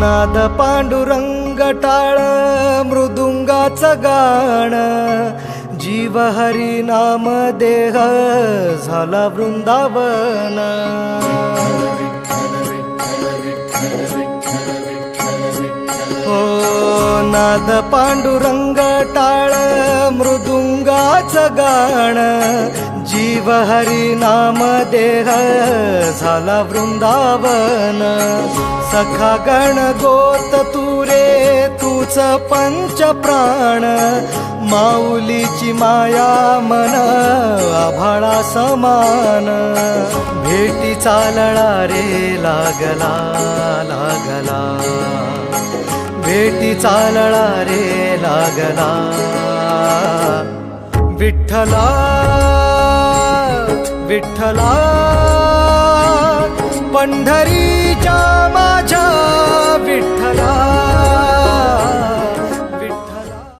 नाद पांडुरंग टाळ मृदुंगाचं गाण, जीव हरी नाम देह झाला वृंदावन. हो नाद पांडुरंग टाळ मृदुंगाचं गाण, जीव हरी नाम देह झाला वृंदावन. सखा गण गोत तू रे तूच पंच प्राण, माऊलीची माया मन आभाळा समान. भेटी चालळा रे लागला लागला, भेटी चालळा रे लागला. विठ्ठला विठ्ठला पंढरीच्या